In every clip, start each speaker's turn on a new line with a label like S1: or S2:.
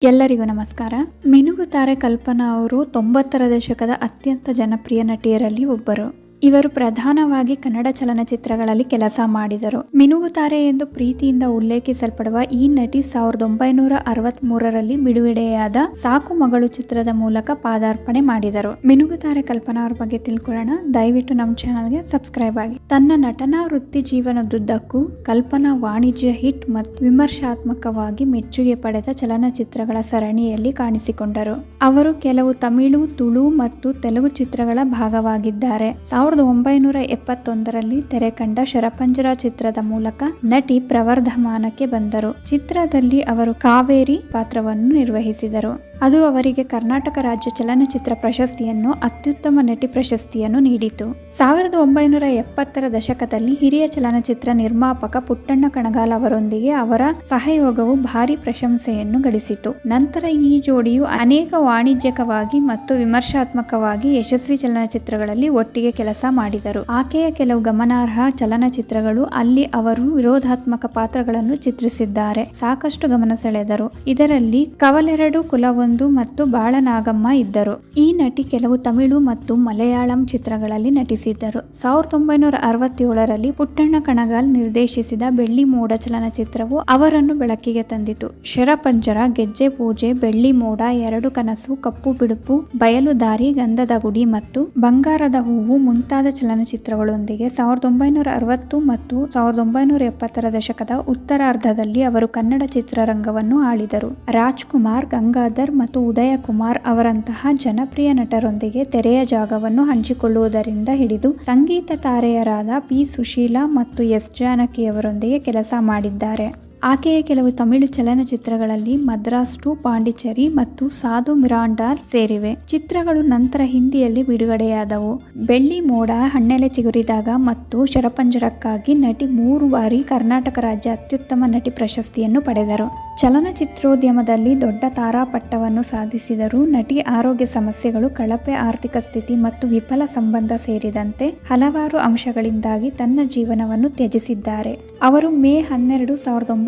S1: ಎಲ್ಲರಿಗೂ ನಮಸ್ಕಾರ. ಮಿನುಗುತಾರೆ ಕಲ್ಪನಾ ಅವರು 90ರ ದಶಕದ ಅತ್ಯಂತ ಜನಪ್ರಿಯ ನಟಿಯರಲ್ಲಿ ಒಬ್ಬರು. ಇವರು ಪ್ರಧಾನವಾಗಿ ಕನ್ನಡ ಚಲನಚಿತ್ರಗಳಲ್ಲಿ ಕೆಲಸ ಮಾಡಿದರು. ಮಿನುಗುತಾರೆ ಎಂದು ಪ್ರೀತಿಯಿಂದ ಉಲ್ಲೇಖಿಸಲ್ಪಡುವ ಈ ನಟಿ 1963ರಲ್ಲಿ ಬಿಡುಗಡೆಯಾದ ಸಾಕು ಮಗಳು ಚಿತ್ರದ ಮೂಲಕ ಪಾದಾರ್ಪಣೆ ಮಾಡಿದರು. ಮಿನುಗುತಾರೆ ಕಲ್ಪನಾ ಅವ್ರ ಬಗ್ಗೆ ತಿಳ್ಕೊಳ್ಳೋಣ. ದಯವಿಟ್ಟು ನಮ್ಮ ಚಾನಲ್ಗೆ ಸಬ್ಸ್ಕ್ರೈಬ್ ಆಗಿ. ತನ್ನ ನಟನಾ ವೃತ್ತಿ ಜೀವನದುದ್ದಕ್ಕೂ ಕಲ್ಪನಾ ವಾಣಿಜ್ಯ ಹಿಟ್ ಮತ್ತು ವಿಮರ್ಶಾತ್ಮಕವಾಗಿ ಮೆಚ್ಚುಗೆ ಪಡೆದ ಚಲನಚಿತ್ರಗಳ ಸರಣಿಯಲ್ಲಿ ಕಾಣಿಸಿಕೊಂಡರು. ಅವರು ಕೆಲವು ತಮಿಳು, ತುಳು ಮತ್ತು ತೆಲುಗು ಚಿತ್ರಗಳ ಭಾಗವಾಗಿದ್ದಾರೆ. 1971ರಲ್ಲಿ ತೆರೆಕಂಡ ಶರಪಂಜರ ಚಿತ್ರದ ಮೂಲಕ ನಟಿ ಪ್ರವರ್ಧಮಾನಕ್ಕೆ ಬಂದರು. ಚಿತ್ರದಲ್ಲಿ ಅವರು ಕಾವೇರಿ ಪಾತ್ರವನ್ನು ನಿರ್ವಹಿಸಿದರು. ಅದು ಅವರಿಗೆ ಕರ್ನಾಟಕ ರಾಜ್ಯ ಚಲನಚಿತ್ರ ಪ್ರಶಸ್ತಿಯನ್ನು, ಅತ್ಯುತ್ತಮ ನಟಿ ಪ್ರಶಸ್ತಿಯನ್ನು ನೀಡಿತು. 1970ರ ದಶಕದಲ್ಲಿ ಹಿರಿಯ ಚಲನಚಿತ್ರ ನಿರ್ಮಾಪಕ ಪುಟ್ಟಣ್ಣ ಕಣಗಾಲ್ ಅವರೊಂದಿಗೆ ಅವರ ಸಹಯೋಗವು ಭಾರಿ ಪ್ರಶಂಸೆಯನ್ನು ಗಳಿಸಿತು. ನಂತರ ಈ ಜೋಡಿಯು ಅನೇಕ ವಾಣಿಜ್ಯಿಕವಾಗಿ ಮತ್ತು ವಿಮರ್ಶಾತ್ಮಕವಾಗಿ ಯಶಸ್ವಿ ಚಲನಚಿತ್ರಗಳಲ್ಲಿ ಒಟ್ಟಿಗೆ ಕೆಲಸ ಮಾಡಿದರು. ಆಕೆಯ ಕೆಲವು ಗಮನಾರ್ಹ ಚಲನಚಿತ್ರಗಳು ಅಲ್ಲಿ ಅವರು ವಿರೋಧಾತ್ಮಕ ಪಾತ್ರಗಳನ್ನು ಚಿತ್ರಿಸಿದ್ದಾರೆ ಸಾಕಷ್ಟು ಗಮನ ಸೆಳೆದರು. ಇದರಲ್ಲಿ ಕವಲೆರಡು ಕುಲವೊಂದು ಮತ್ತು ಬಾಳನಾಗಮ್ಮ ಇದ್ದರು. ಈ ನಟಿ ಕೆಲವು ತಮಿಳು ಮತ್ತು ಮಲಯಾಳಂ ಚಿತ್ರಗಳಲ್ಲಿ ನಟಿಸಿದ್ದರು. 1967ರಲ್ಲಿ ಪುಟ್ಟಣ್ಣ ಕಣಗಾಲ್ ನಿರ್ದೇಶಿಸಿದ ಬೆಳ್ಳಿ ಮೋಡ ಚಲನಚಿತ್ರವು ಅವರನ್ನು ಬೆಳಕಿಗೆ ತಂದಿತು. ಶರಪಂಜರ, ಗೆಜ್ಜೆ ಪೂಜೆ, ಬೆಳ್ಳಿ ಮೋಡ, ಎರಡು ಕನಸು, ಕಪ್ಪು ಬಿಡುಪು, ಬಯಲು ದಾರಿ, ಗಂಧದ ಗುಡಿ ಮತ್ತು ಬಂಗಾರದ ಹೂವು ಮುಂತಾದ ಚಲನಚಿತ್ರಗಳೊಂದಿಗೆ 1960 ಮತ್ತು 1970ರ ದಶಕದ ಉತ್ತರಾರ್ಧದಲ್ಲಿ ಅವರು ಕನ್ನಡ ಚಿತ್ರರಂಗವನ್ನು ಆಳಿದರು. ರಾಜ್ಕುಮಾರ್, ಗಂಗಾಧರ್ ಮತ್ತು ಉದಯ ಕುಮಾರ್ ಅವರಂತಹ ಜನಪ್ರಿಯ ನಟರೊಂದಿಗೆ ತೆರೆಯ ಜಾಗವನ್ನು ಹಂಚಿಕೊಳ್ಳುವುದರಿಂದ ಹಿಡಿದು ಸಂಗೀತ ತಾರೆಯರಾದ ಪಿ. ಸುಶೀಲಾ ಮತ್ತು ಎಸ್. ಜಾನಕಿಯವರೊಂದಿಗೆ ಕೆಲಸ ಮಾಡಿದ್ದಾರೆ. ಆಕೆಯ ಕೆಲವು ತಮಿಳು ಚಲನಚಿತ್ರಗಳಲ್ಲಿ ಮದ್ರಾಸ್ ಟು ಪಾಂಡಿಚೇರಿ ಮತ್ತು ಸಾಧು ಮಿರಾಂಡಾಲ್ ಸೇರಿವೆ. ಚಿತ್ರಗಳು ನಂತರ ಹಿಂದಿಯಲ್ಲಿ ಬಿಡುಗಡೆಯಾದವು. ಬೆಳ್ಳಿ ಮೋಡ, ಹಣ್ಣೆಲೆ ಚಿಗುರಿದಾಗ ಮತ್ತು ಶರಪಂಜರಕ್ಕಾಗಿ ನಟಿ 3 ಬಾರಿ ಕರ್ನಾಟಕ ರಾಜ್ಯ ಅತ್ಯುತ್ತಮ ನಟಿ ಪ್ರಶಸ್ತಿಯನ್ನು ಪಡೆದರು. ಚಲನಚಿತ್ರೋದ್ಯಮದಲ್ಲಿ ದೊಡ್ಡ ತಾರಾಪಟ್ಟವನ್ನು ಸಾಧಿಸಿದರು. ನಟಿ ಆರೋಗ್ಯ ಸಮಸ್ಯೆಗಳು, ಕಳಪೆ ಆರ್ಥಿಕ ಸ್ಥಿತಿ ಮತ್ತು ವಿಫಲ ಸಂಬಂಧ ಸೇರಿದಂತೆ ಹಲವಾರು ಅಂಶಗಳಿಂದಾಗಿ ತನ್ನ ಜೀವನವನ್ನು ತ್ಯಜಿಸಿದ್ದಾರೆ. ಅವರು ಮೇ 12,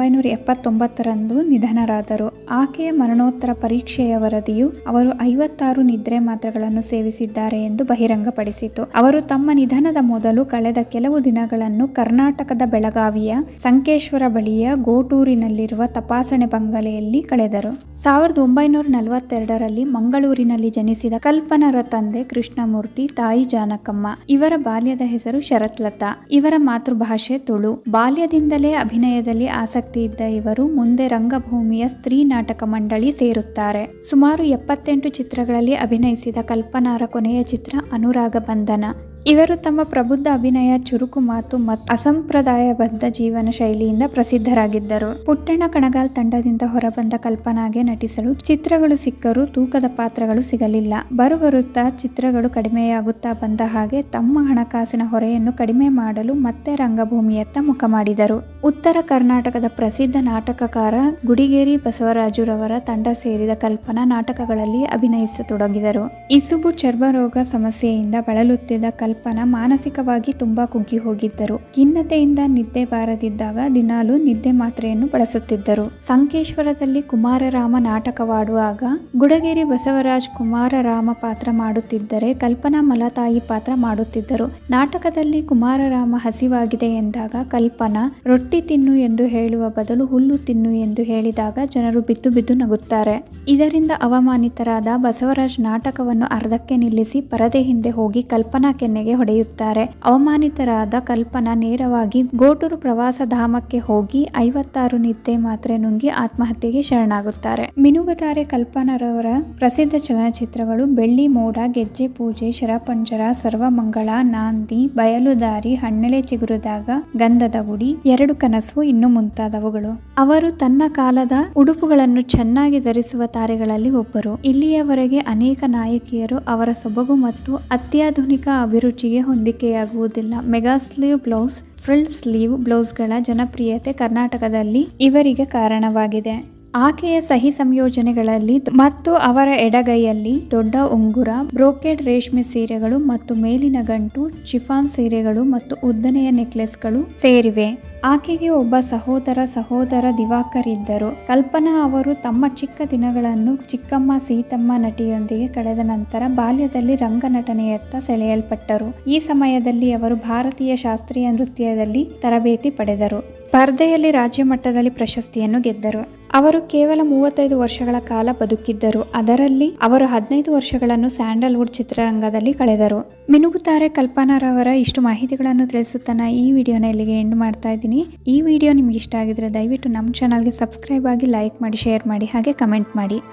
S1: 1979ರಂದು ನಿಧನರಾದರು. ಆಕೆಯ ಮರಣೋತ್ತರ ಪರೀಕ್ಷೆಯ ವರದಿಯು ಅವರು 56 ನಿದ್ರೆ ಮಾತ್ರೆಗಳನ್ನು ಸೇವಿಸಿದ್ದಾರೆ ಎಂದು ಬಹಿರಂಗಪಡಿಸಿತು. ಅವರು ತಮ್ಮ ನಿಧನದ ಮೊದಲು ಕಳೆದ ಕೆಲವು ದಿನಗಳನ್ನು ಕರ್ನಾಟಕದ ಬೆಳಗಾವಿಯ ಸಂಕೇಶ್ವರ ಬಳಿಯ ಗೋಟೂರಿನಲ್ಲಿರುವ ತಪಾಸಣೆ ಬಂಗಲೆಯಲ್ಲಿ ಕಳೆದರು. 1942ರಲ್ಲಿ ಮಂಗಳೂರಿನಲ್ಲಿ ಜನಿಸಿದ ಕಲ್ಪನಾರ ತಂದೆ ಕೃಷ್ಣಮೂರ್ತಿ, ತಾಯಿ ಜಾನಕಮ್ಮ. ಇವರ ಬಾಲ್ಯದ ಹೆಸರು ಶರತ್ಲತಾ. ಇವರ ಮಾತೃಭಾಷೆ ತುಳು. ಬಾಲ್ಯದಿಂದಲೇ ಅಭಿನಯದಲ್ಲಿ ಆಸಕ್ತಿ ಇದ್ದ ಇವರು ಮುಂದೆ ರಂಗಭೂಮಿಯ ಸ್ತ್ರೀ ನಾಟಕ ಮಂಡಳಿ ಸೇರುತ್ತಾರೆ. ಸುಮಾರು 78 ಚಿತ್ರಗಳಲ್ಲಿ ಅಭಿನಯಿಸಿದ ಕಲ್ಪನಾರ ಕೊನೆಯ ಚಿತ್ರ ಅನುರಾಗ ಬಂಧನ. ಇವರು ತಮ್ಮ ಪ್ರಬುದ್ಧ ಅಭಿನಯ, ಚುರುಕು ಮಾತು ಮತ್ತು ಅಸಂಪ್ರದಾಯಬದ್ಧ ಜೀವನ ಶೈಲಿಯಿಂದ ಪ್ರಸಿದ್ಧರಾಗಿದ್ದರು. ಪುಟ್ಟಣ್ಣ ಕಣಗಾಲ್ ತಂಡದಿಂದ ಹೊರಬಂದ ಕಲ್ಪನಾಗೆ ನಟಿಸಲು ಚಿತ್ರಗಳು ಸಿಕ್ಕರೂ ತೂಕದ ಪಾತ್ರಗಳು ಸಿಗಲಿಲ್ಲ. ಬರುಬರುತ್ತಾ ಚಿತ್ರಗಳು ಕಡಿಮೆಯಾಗುತ್ತಾ ಬಂದ ಹಾಗೆ ತಮ್ಮ ಹಣಕಾಸಿನ ಹೊರೆಯನ್ನು ಕಡಿಮೆ ಮಾಡಲು ಮತ್ತೆ ರಂಗಭೂಮಿಯತ್ತ ಮುಖ ಮಾಡಿದರು. ಉತ್ತರ ಕರ್ನಾಟಕದ ಪ್ರಸಿದ್ಧ ನಾಟಕಕಾರ ಗುಡಿಗೇರಿ ಬಸವರಾಜುರವರ ತಂಡ ಸೇರಿದ ಕಲ್ಪನಾ ನಾಟಕಗಳಲ್ಲಿ ಅಭಿನಯಿಸತೊಡಗಿದರು. ಇಸುಬು ಚರ್ಮರೋಗ ಸಮಸ್ಯೆಯಿಂದ ಬಳಲುತ್ತಿದ್ದ ಕಲ್ಪನಾ ಮಾನಸಿಕವಾಗಿ ತುಂಬಾ ಕುಗ್ಗಿ ಹೋಗಿದ್ದರು. ಖಿನ್ನತೆಯಿಂದ ನಿದ್ದೆ ಬಾರದಿದ್ದಾಗ ದಿನಾಲೂ ನಿದ್ದೆ ಮಾತ್ರೆಯನ್ನು ಬಳಸುತ್ತಿದ್ದರು. ಸಂಕೇಶ್ವರದಲ್ಲಿ ಕುಮಾರರಾಮ ನಾಟಕವಾಡುವಾಗ ಗುಡಗೇರಿ ಬಸವರಾಜ್ ಕುಮಾರರಾಮ ಪಾತ್ರ ಮಾಡುತ್ತಿದ್ದರೆ ಕಲ್ಪನಾ ಮಲತಾಯಿ ಪಾತ್ರ ಮಾಡುತ್ತಿದ್ದರು. ನಾಟಕದಲ್ಲಿ ಕುಮಾರರಾಮ ಹಸಿವಾಗಿದೆ ಎಂದಾಗ ಕಲ್ಪನಾ ರೊಟ್ಟಿ ತಿನ್ನು ಎಂದು ಹೇಳುವ ಬದಲು ಹುಲ್ಲು ತಿನ್ನು ಎಂದು ಹೇಳಿದಾಗ ಜನರು ಬಿದ್ದು ಬಿದ್ದು ನಗುತ್ತಾರೆ. ಇದರಿಂದ ಅವಮಾನಿತರಾದ ಬಸವರಾಜ್ ನಾಟಕವನ್ನು ಅರ್ಧಕ್ಕೆ ನಿಲ್ಲಿಸಿ ಪರದೆ ಹಿಂದೆ ಹೋಗಿ ಕಲ್ಪನಾ ಕೆನ್ನೆಗೆ ಹೊಡೆಯುತ್ತಾರೆ. ಅವಮಾನಿತರಾದ ಕಲ್ಪನಾ ನೇರವಾಗಿ ಗೋಟೂರು ಪ್ರವಾಸಧಾಮಕ್ಕೆ ಹೋಗಿ 56 ನಿದ್ದೆ ಮಾತ್ರೆ ನುಂಗಿ ಆತ್ಮಹತ್ಯೆಗೆ ಶರಣಾಗುತ್ತಾರೆ. ಮಿನುಗುತಾರೆ ಕಲ್ಪನಾರವರ ಪ್ರಸಿದ್ಧ ಚಲನಚಿತ್ರಗಳು ಬೆಳ್ಳಿ ಮೋಡ, ಗೆಜ್ಜೆ ಪೂಜೆ, ಶರಪಂಜರ, ಸರ್ವಮಂಗಳ, ನಾಂದಿ, ಬಯಲು ದಾರಿ, ಹಣ್ಣೆಲೆ ಚಿಗುರಿದಾಗ, ಗಂಧದ ಗುಡಿ, ಎರಡು ಕನಸು ಇನ್ನು ಮುಂತಾದವುಗಳು. ಅವರು ತನ್ನ ಕಾಲದ ಉಡುಪುಗಳನ್ನು ಚೆನ್ನಾಗಿ ಧರಿಸುವ ತಾರೆಗಳಲ್ಲಿ ಒಬ್ಬರು. ಇಲ್ಲಿಯವರೆಗೆ ಅನೇಕ ನಾಯಕಿಯರು ಅವರ ಸೊಬಗು ಮತ್ತು ಅತ್ಯಾಧುನಿಕ ಅಭಿರುಚಿಗೆ ಹೊಂದಿಕೆಯಾಗುವುದಿಲ್ಲ. Mega sleeve blouse, frill sleeve ಬ್ಲೌಸ್ಗಳ ಜನಪ್ರಿಯತೆ ಕರ್ನಾಟಕದಲ್ಲಿ ಇವರಿಗೆ ಕಾರಣವಾಗಿದೆ. ಆಕೆಯ ಸಹಿ ಸಂಯೋಜನೆಗಳಲ್ಲಿ ಮತ್ತು ಅವರ ಎಡಗೈಯಲ್ಲಿ ದೊಡ್ಡ ಉಂಗುರ, ಬ್ರೋಕೆಡ್ ರೇಷ್ಮೆ ಸೀರೆಗಳು ಮತ್ತು ಮೇಲಿನ ಗಂಟು, ಚಿಫಾನ್ ಸೀರೆಗಳು ಮತ್ತು ಉದ್ದನೆಯ ನೆಕ್ಲೆಸ್ಗಳು ಸೇರಿವೆ. ಆಕೆಗೆ ಒಬ್ಬ ಸಹೋದರ ದಿವಾಕರ್ ಇದ್ದರು. ಕಲ್ಪನಾ ಅವರು ತಮ್ಮ ಚಿಕ್ಕ ದಿನಗಳನ್ನು ಚಿಕ್ಕಮ್ಮ ಸೀತಮ್ಮ ನಟಿಯೊಂದಿಗೆ ಕಳೆದ ನಂತರ ಬಾಲ್ಯದಲ್ಲಿ ರಂಗನಟನೆಯತ್ತ ಸೆಳೆಯಲ್ಪಟ್ಟರು. ಈ ಸಮಯದಲ್ಲಿ ಅವರು ಭಾರತೀಯ ಶಾಸ್ತ್ರೀಯ ನೃತ್ಯದಲ್ಲಿ ತರಬೇತಿ ಪಡೆದರು. ಸ್ಪರ್ಧೆಯಲ್ಲಿ ರಾಜ್ಯ ಮಟ್ಟದಲ್ಲಿ ಪ್ರಶಸ್ತಿಯನ್ನು ಗೆದ್ದರು. ಅವರು ಕೇವಲ 35 ವರ್ಷಗಳ ಕಾಲ ಬದುಕಿದ್ದರು. ಅದರಲ್ಲಿ ಅವರು 15 ವರ್ಷಗಳನ್ನು ಸ್ಯಾಂಡಲ್ವುಡ್ ಚಿತ್ರರಂಗದಲ್ಲಿ ಕಳೆದರು. ಮಿನುಗುತ್ತಾರೆ ಕಲ್ಪನಾರವರ ಇಷ್ಟು ಮಾಹಿತಿಗಳನ್ನು ತಿಳಿಸುತ್ತಾನೆ ಈ ವಿಡಿಯೋನ ಇಲ್ಲಿಗೆ ಎಂಡ್ ಮಾಡ್ತಾ ಇದ್ದೀನಿ. ಈ ವಿಡಿಯೋ ನಿಮ್ಗೆ ಇಷ್ಟ ಆಗಿದ್ರೆ ದಯವಿಟ್ಟು ನಮ್ಮ ಚಾನಲ್ಗೆ ಸಬ್ಸ್ಕ್ರೈಬ್ ಆಗಿ, ಲೈಕ್ ಮಾಡಿ, ಶೇರ್ ಮಾಡಿ, ಹಾಗೆ ಕಮೆಂಟ್ ಮಾಡಿ.